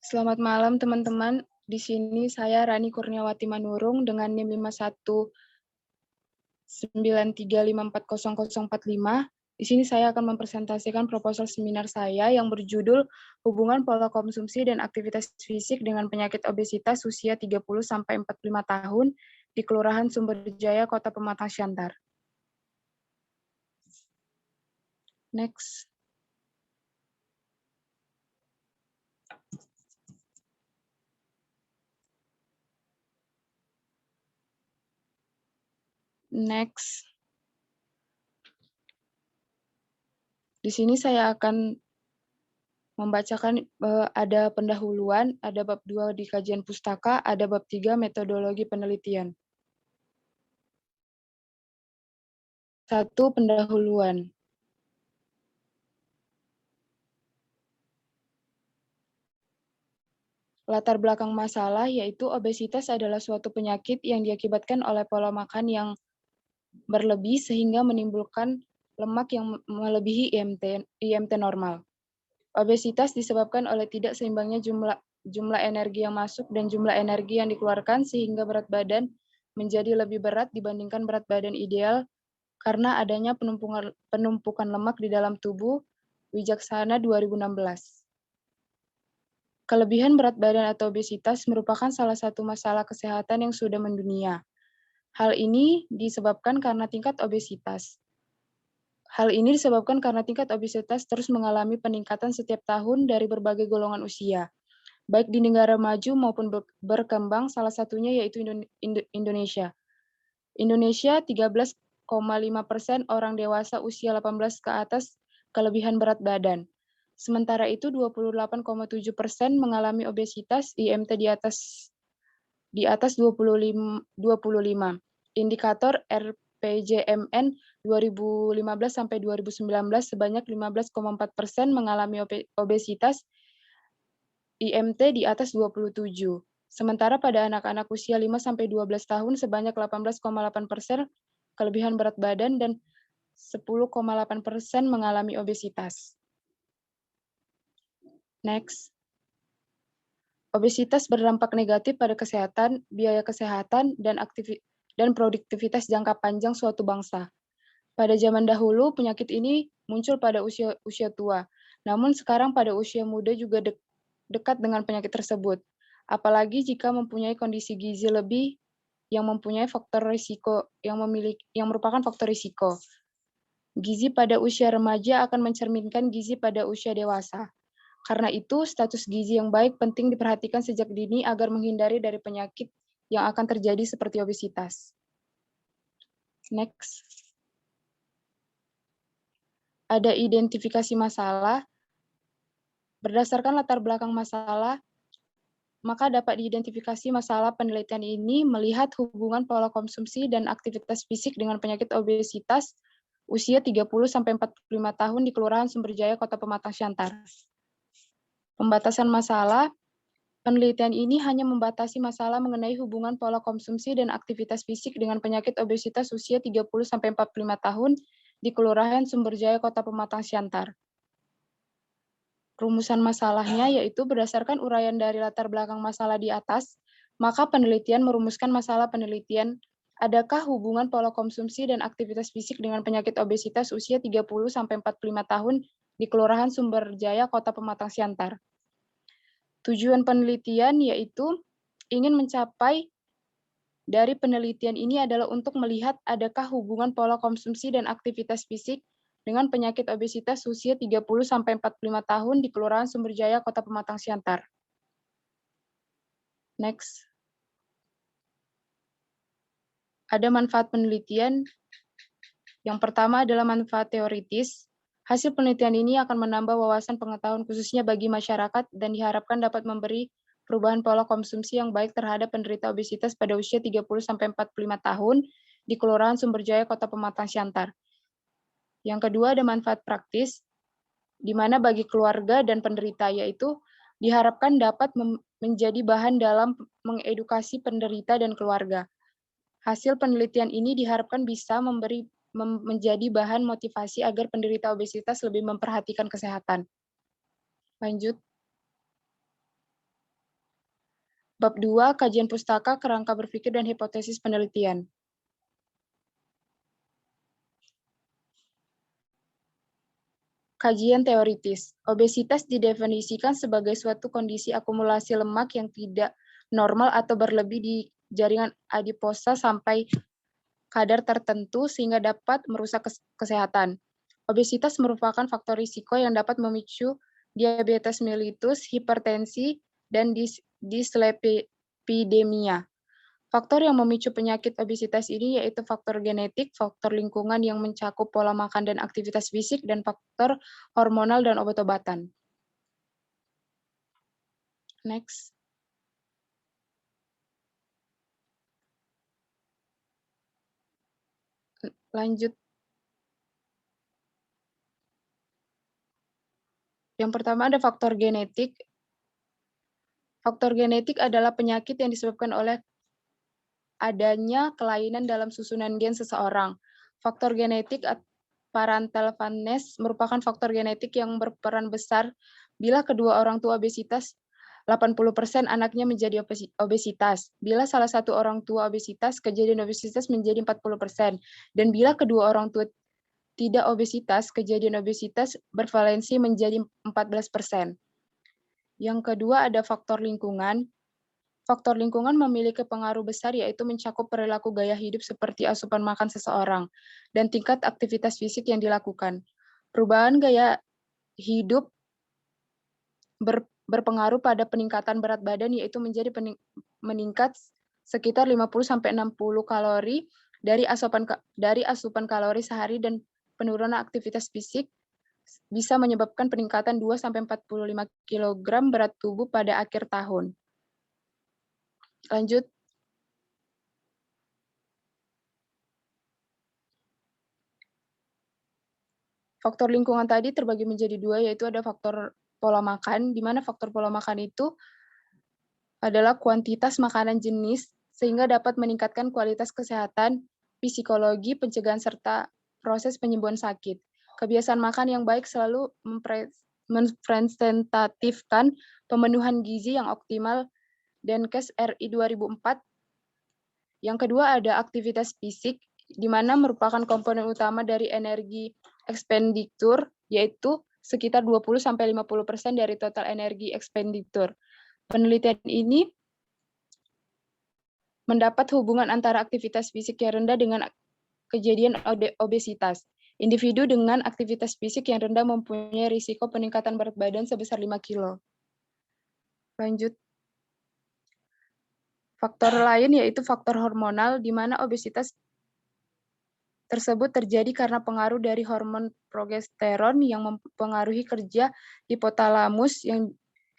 Selamat malam teman-teman. Di sini saya Rani Kurniawati Manurung dengan NIM 5193540045. Di sini saya akan mempresentasikan proposal seminar saya yang berjudul Hubungan Pola Konsumsi dan Aktivitas Fisik dengan Penyakit Obesitas Usia 30-45 tahun di Kelurahan Sumberjaya, Kota Pematang Siantar. Next. Next. Di sini saya akan membacakan ada pendahuluan, ada bab 2 di kajian pustaka, ada bab 3 metodologi penelitian. 1. Pendahuluan. Latar belakang masalah yaitu obesitas adalah suatu penyakit yang diakibatkan oleh pola makan yang berlebih sehingga menimbulkan lemak yang melebihi IMT normal. Obesitas disebabkan oleh tidak seimbangnya jumlah energi yang masuk dan jumlah energi yang dikeluarkan sehingga berat badan menjadi lebih berat dibandingkan berat badan ideal karena adanya penumpukan lemak di dalam tubuh. Wijaksana 2016. Kelebihan berat badan atau obesitas merupakan salah satu masalah kesehatan yang sudah mendunia. Hal ini disebabkan karena tingkat obesitas terus mengalami peningkatan setiap tahun dari berbagai golongan usia, baik di negara maju maupun berkembang, salah satunya yaitu Indonesia. Indonesia 13,5% orang dewasa usia 18 ke atas kelebihan berat badan. Sementara itu 28,7% mengalami obesitas, IMT di atas 25. Indikator RPJMN 2015 sampai 2019 sebanyak 15,4% mengalami obesitas, IMT di atas 27. Sementara pada anak-anak usia 5 sampai 12 tahun sebanyak 18,8% kelebihan berat badan dan 10,8% mengalami obesitas. Next. Obesitas berdampak negatif pada kesehatan, biaya kesehatan, dan produktivitas jangka panjang suatu bangsa. Pada zaman dahulu, penyakit ini muncul pada usia tua. Namun sekarang pada usia muda juga dekat dengan penyakit tersebut. Apalagi jika mempunyai kondisi gizi lebih yang mempunyai faktor risiko yang merupakan faktor risiko. Gizi pada usia remaja akan mencerminkan gizi pada usia dewasa. Karena itu, status gizi yang baik penting diperhatikan sejak dini agar menghindari dari penyakit yang akan terjadi seperti obesitas. Next. Ada identifikasi masalah. Berdasarkan latar belakang masalah, maka dapat diidentifikasi masalah penelitian ini melihat hubungan pola konsumsi dan aktivitas fisik dengan penyakit obesitas usia 30-45 tahun di Kelurahan Sumberjaya, Kota Pematang Siantar. Pembatasan masalah. Penelitian ini hanya membatasi masalah mengenai hubungan pola konsumsi dan aktivitas fisik dengan penyakit obesitas usia 30-45 tahun di Kelurahan Sumberjaya, Kota Pematang Siantar. Rumusan masalahnya yaitu berdasarkan uraian dari latar belakang masalah di atas, maka penelitian merumuskan masalah penelitian, adakah hubungan pola konsumsi dan aktivitas fisik dengan penyakit obesitas usia 30-45 tahun di Kelurahan Sumberjaya, Kota Pematang Siantar. Tujuan penelitian yaitu ingin mencapai dari penelitian ini adalah untuk melihat adakah hubungan pola konsumsi dan aktivitas fisik dengan penyakit obesitas usia 30-45 tahun di Kelurahan Sumberjaya, Kota Pematang Siantar. Next. Ada manfaat penelitian. Yang pertama adalah manfaat teoritis. Hasil penelitian ini akan menambah wawasan pengetahuan khususnya bagi masyarakat dan diharapkan dapat memberi perubahan pola konsumsi yang baik terhadap penderita obesitas pada usia 30-45 tahun di Kelurahan Sumberjaya, Kota Pematang Siantar. Yang kedua ada manfaat praktis, di mana bagi keluarga dan penderita, yaitu diharapkan dapat menjadi bahan dalam mengedukasi penderita dan keluarga. Hasil penelitian ini diharapkan bisa menjadi bahan motivasi agar penderita obesitas lebih memperhatikan kesehatan. Lanjut. Bab 2, kajian pustaka, kerangka berpikir, dan hipotesis penelitian. Kajian teoritis. Obesitas didefinisikan sebagai suatu kondisi akumulasi lemak yang tidak normal atau berlebih di jaringan adiposa sampai kadar tertentu sehingga dapat merusak kesehatan. Obesitas merupakan faktor risiko yang dapat memicu diabetes mellitus, hipertensi, dan dislipidemia. Faktor yang memicu penyakit obesitas ini yaitu faktor genetik, faktor lingkungan yang mencakup pola makan dan aktivitas fisik, dan faktor hormonal dan obat-obatan. Next. Lanjut. Yang pertama ada faktor genetik. Faktor genetik adalah penyakit yang disebabkan oleh adanya kelainan dalam susunan gen seseorang. Faktor genetik parental fitness merupakan faktor genetik yang berperan besar bila kedua orang tua obesitas, 80% anaknya menjadi obesitas. Bila salah satu orang tua obesitas, kejadian obesitas menjadi 40%. Dan bila kedua orang tua tidak obesitas, kejadian obesitas bervalensi menjadi 14%. Yang kedua ada faktor lingkungan. Faktor lingkungan memiliki pengaruh besar yaitu mencakup perilaku gaya hidup seperti asupan makan seseorang dan tingkat aktivitas fisik yang dilakukan. Perubahan gaya hidup berpengaruh pada peningkatan berat badan yaitu menjadi meningkat sekitar 50-60 kalori dari asupan kalori sehari, dan penurunan aktivitas fisik bisa menyebabkan peningkatan 2-45 kg berat tubuh pada akhir tahun. Lanjut. Faktor lingkungan tadi terbagi menjadi dua, yaitu ada faktor pola makan, di mana faktor pola makan itu adalah kuantitas makanan jenis sehingga dapat meningkatkan kualitas kesehatan, psikologi, pencegahan, serta proses penyembuhan sakit. Kebiasaan makan yang baik selalu merepresentatifkan pemenuhan gizi yang optimal dan KES RI 2004. Yang kedua ada aktivitas fisik, di mana merupakan komponen utama dari energi ekspenditur, yaitu sekitar 20-50% dari total energi ekspenditur. Penelitian ini mendapat hubungan antara aktivitas fisik yang rendah dengan kejadian obesitas. Individu dengan aktivitas fisik yang rendah mempunyai risiko peningkatan berat badan sebesar 5 kilo. Lanjut. Faktor lain yaitu faktor hormonal, di mana obesitas tersebut terjadi karena pengaruh dari hormon progesteron yang mempengaruhi kerja hipotalamus yang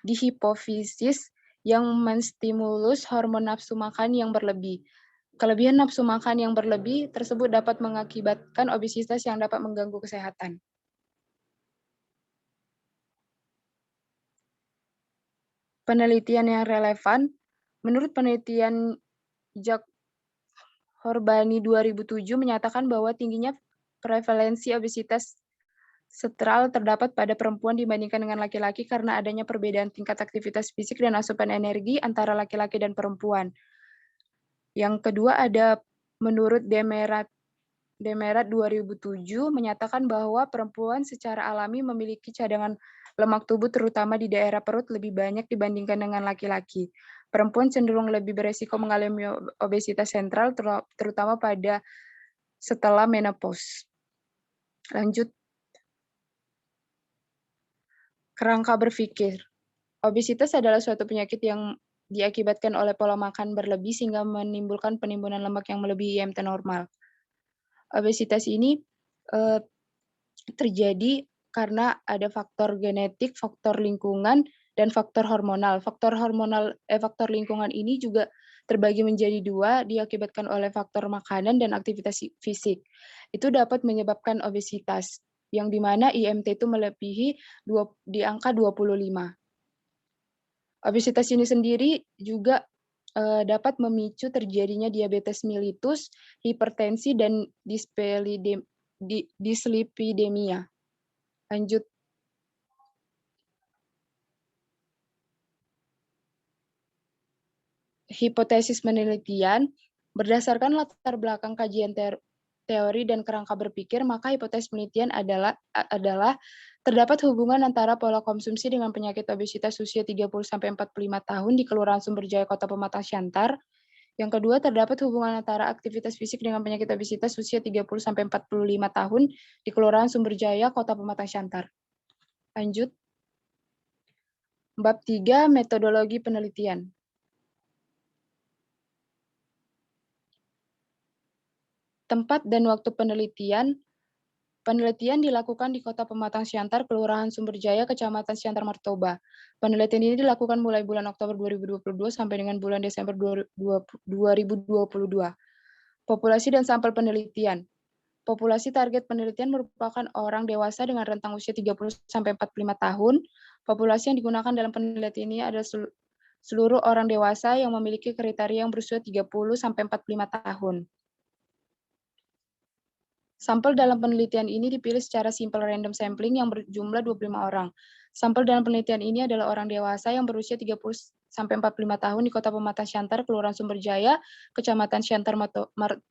di hipofisis yang menstimulus hormon nafsu makan yang berlebih. Kelebihan nafsu makan yang berlebih tersebut dapat mengakibatkan obesitas yang dapat mengganggu kesehatan. Penelitian yang relevan, menurut penelitian Jack Horbani 2007 menyatakan bahwa tingginya prevalensi obesitas setral terdapat pada perempuan dibandingkan dengan laki-laki karena adanya perbedaan tingkat aktivitas fisik dan asupan energi antara laki-laki dan perempuan. Yang kedua ada menurut Demerat 2007 menyatakan bahwa perempuan secara alami memiliki cadangan lemak tubuh terutama di daerah perut lebih banyak dibandingkan dengan laki-laki. Perempuan cenderung lebih beresiko mengalami obesitas sentral terutama pada setelah menopause. Lanjut. Kerangka berpikir. Obesitas adalah suatu penyakit yang diakibatkan oleh pola makan berlebih sehingga menimbulkan penimbunan lemak yang melebihi IMT normal. Obesitas ini terjadi karena ada faktor genetik, faktor lingkungan, dan faktor hormonal. Faktor lingkungan ini juga terbagi menjadi dua, diakibatkan oleh faktor makanan dan aktivitas fisik. Itu dapat menyebabkan obesitas, yang dimana IMT itu melebihi di angka 25. Obesitas ini sendiri juga dapat memicu terjadinya diabetes mellitus, hipertensi, dan dislipidemia. Lanjut. hipotesis penelitian berdasarkan latar belakang kajian teori dan kerangka berpikir, maka hipotesis penelitian adalah terdapat hubungan antara pola konsumsi dengan penyakit obesitas usia 30-45 tahun di Kelurahan Sumberjaya, Kota Pematang Siantar. Yang kedua, terdapat hubungan antara aktivitas fisik dengan penyakit obesitas usia 30-45 tahun di Kelurahan Sumberjaya, Kota Pematang Siantar. Lanjut. Bab 3, metodologi penelitian. Tempat dan waktu penelitian. Penelitian dilakukan di Kota Pematang Siantar, Kelurahan Sumberjaya, Kecamatan Siantar Martoba. Penelitian ini dilakukan mulai bulan Oktober 2022 sampai dengan bulan Desember 2022. Populasi dan sampel penelitian. Populasi target penelitian merupakan orang dewasa dengan rentang usia 30-45 tahun. Populasi yang digunakan dalam penelitian ini adalah seluruh orang dewasa yang memiliki kriteria yang berusia 30-45 tahun. Sampel dalam penelitian ini dipilih secara simple random sampling yang berjumlah 25 orang. Sampel dalam penelitian ini adalah orang dewasa yang berusia 30-45 tahun di Kota Pematang Siantar, Kelurahan Sumberjaya, Kecamatan Siantar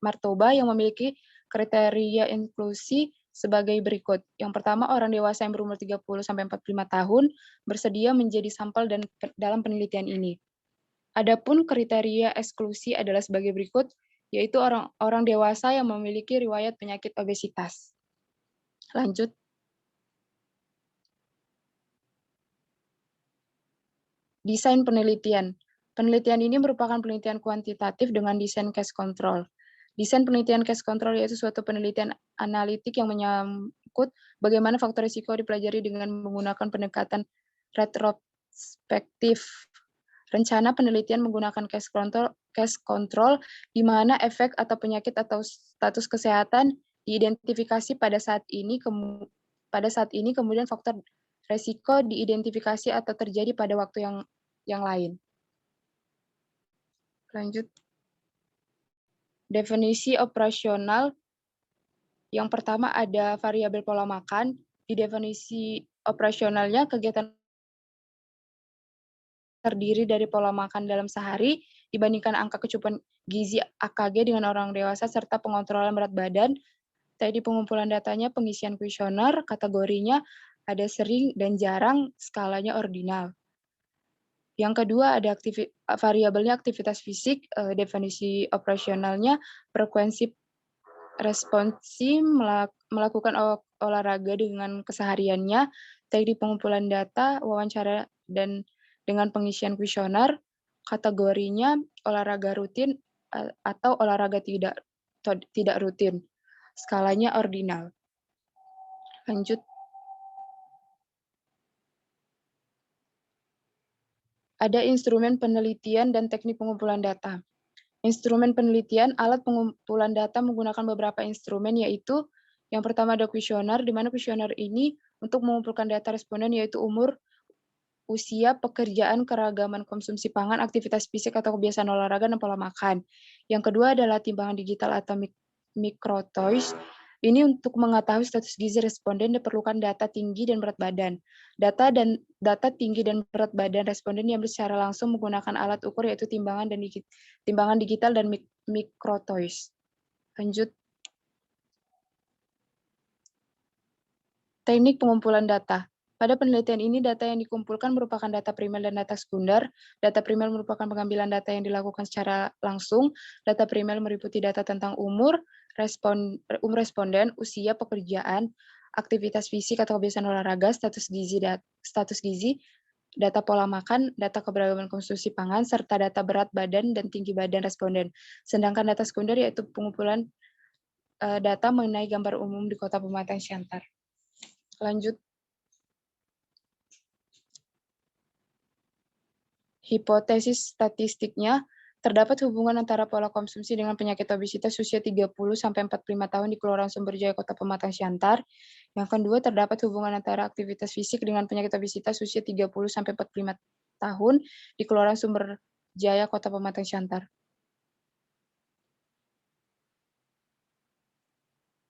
Martoba yang memiliki kriteria inklusi sebagai berikut. Yang pertama, orang dewasa yang berumur 30-45 tahun bersedia menjadi sampel dalam penelitian ini. Adapun kriteria eksklusi adalah sebagai berikut, yaitu orang dewasa yang memiliki riwayat penyakit obesitas. Lanjut. Desain penelitian. Penelitian ini merupakan penelitian kuantitatif dengan desain case control. Desain penelitian case control yaitu suatu penelitian analitik yang menyangkut bagaimana faktor risiko dipelajari dengan menggunakan pendekatan retrospektif. Rencana penelitian menggunakan case control di mana efek atau penyakit atau status kesehatan diidentifikasi pada saat ini kemudian faktor risiko diidentifikasi atau terjadi pada waktu yang lain. Lanjut. Definisi operasional. Yang pertama ada variabel pola makan. Di definisi operasionalnya, kegiatan terdiri dari pola makan dalam sehari dibandingkan angka kecukupan gizi AKG dengan orang dewasa serta pengontrolan berat badan. Tadi pengumpulan datanya, pengisian kuesioner, kategorinya ada sering dan jarang, skalanya ordinal. Yang kedua ada variabelnya aktivitas fisik, definisi operasionalnya frekuensi responsi melakukan olahraga dengan kesehariannya, teknik pengumpulan data, wawancara dan dengan pengisian kuesioner, kategorinya olahraga rutin atau olahraga tidak rutin, skalanya ordinal. Lanjut. Ada instrumen penelitian dan teknik pengumpulan data. Instrumen penelitian, alat pengumpulan data menggunakan beberapa instrumen, yaitu yang pertama ada kuesioner, di mana kuesioner ini untuk mengumpulkan data responden yaitu umur, usia, pekerjaan, keragaman konsumsi pangan, aktivitas fisik atau kebiasaan olahraga, dan pola makan. Yang kedua adalah timbangan digital atau microtoys. Ini untuk mengetahui status gizi responden diperlukan data tinggi dan berat badan. Data tinggi dan berat badan responden diambil secara langsung menggunakan alat ukur yaitu timbangan digital dan microtoys. Lanjut. Teknik pengumpulan data. Pada penelitian ini, data yang dikumpulkan merupakan data primer dan data sekunder. Data primer merupakan pengambilan data yang dilakukan secara langsung. Data primer meliputi data tentang umur responden, usia, pekerjaan, aktivitas fisik atau kebiasaan olahraga, status gizi, data pola makan, data keberagaman konsumsi pangan, serta data berat badan dan tinggi badan responden. Sedangkan data sekunder yaitu pengumpulan data mengenai gambar umum di Kota Pematang Siantar. Lanjut. Hipotesis statistiknya, terdapat hubungan antara pola konsumsi dengan penyakit obesitas usia 30-45 tahun di Kelurahan Sumberjaya, Kota Pematang Siantar. Yang kedua, terdapat hubungan antara aktivitas fisik dengan penyakit obesitas usia 30-45 tahun di Kelurahan Sumberjaya, Kota Pematang Siantar.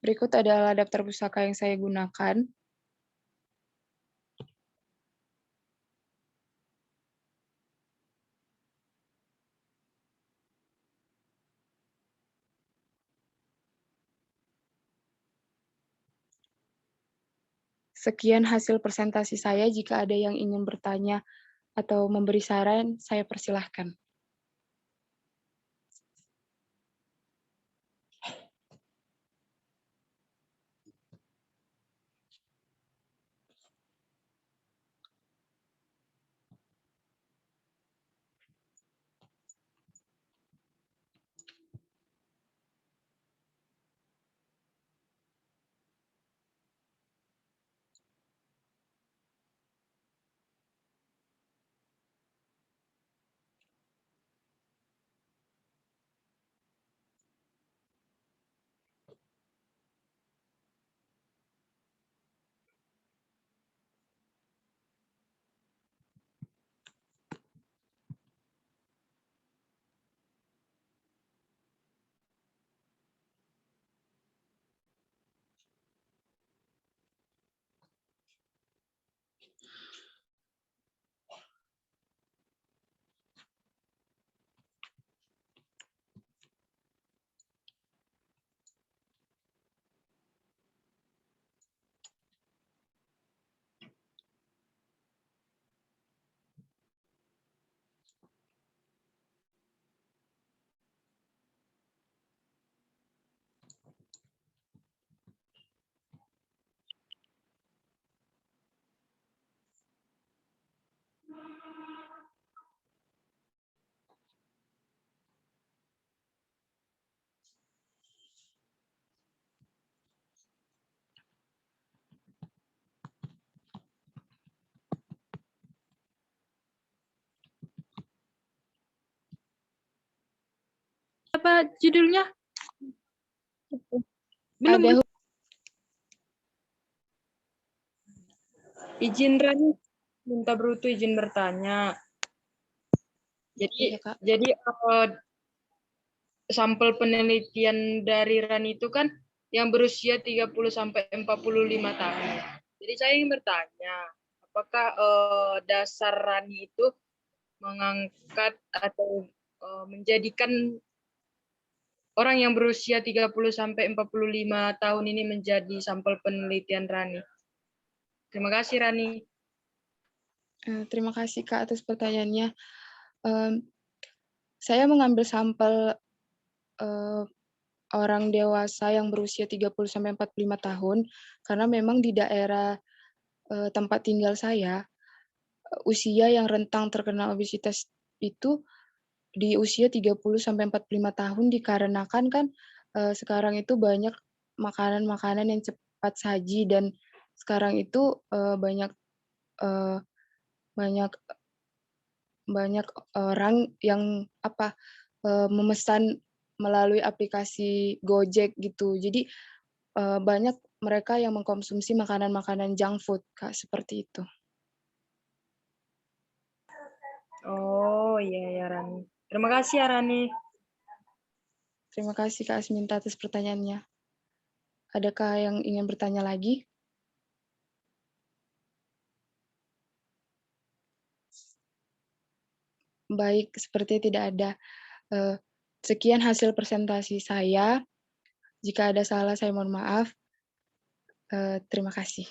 Berikut adalah daftar pusaka yang saya gunakan. Sekian hasil presentasi saya. Jika ada yang ingin bertanya atau memberi saran, saya persilahkan. Apa judulnya? Belum. Ada Izin Rani, minta Bruto izin bertanya. Jadi, Iya, Kak. sampel penelitian dari Rani itu kan yang berusia 30 sampai 45 tahun. Jadi saya ingin bertanya, apakah dasar Rani itu mengangkat atau menjadikan orang yang berusia 30 sampai 45 tahun ini menjadi sampel penelitian Rani? Terima kasih Rani. Terima kasih, Kak, atas pertanyaannya. Saya mengambil sampel orang dewasa yang berusia 30 sampai 45 tahun karena memang di daerah tempat tinggal saya, usia yang rentang terkena obesitas itu di usia 30 sampai 45 tahun dikarenakan kan sekarang itu banyak makanan-makanan yang cepat saji dan sekarang itu banyak banyak banyak orang yang memesan melalui aplikasi Gojek gitu. Jadi banyak mereka yang mengkonsumsi makanan-makanan junk food, Kak, seperti itu. Oh iya ya Rani. Terima kasih ya Rani. Terima kasih Kak Asminta atas pertanyaannya. Adakah yang ingin bertanya lagi? Baik, sepertinya tidak ada. Sekian hasil presentasi saya. Jika ada salah, saya mohon maaf. Terima kasih.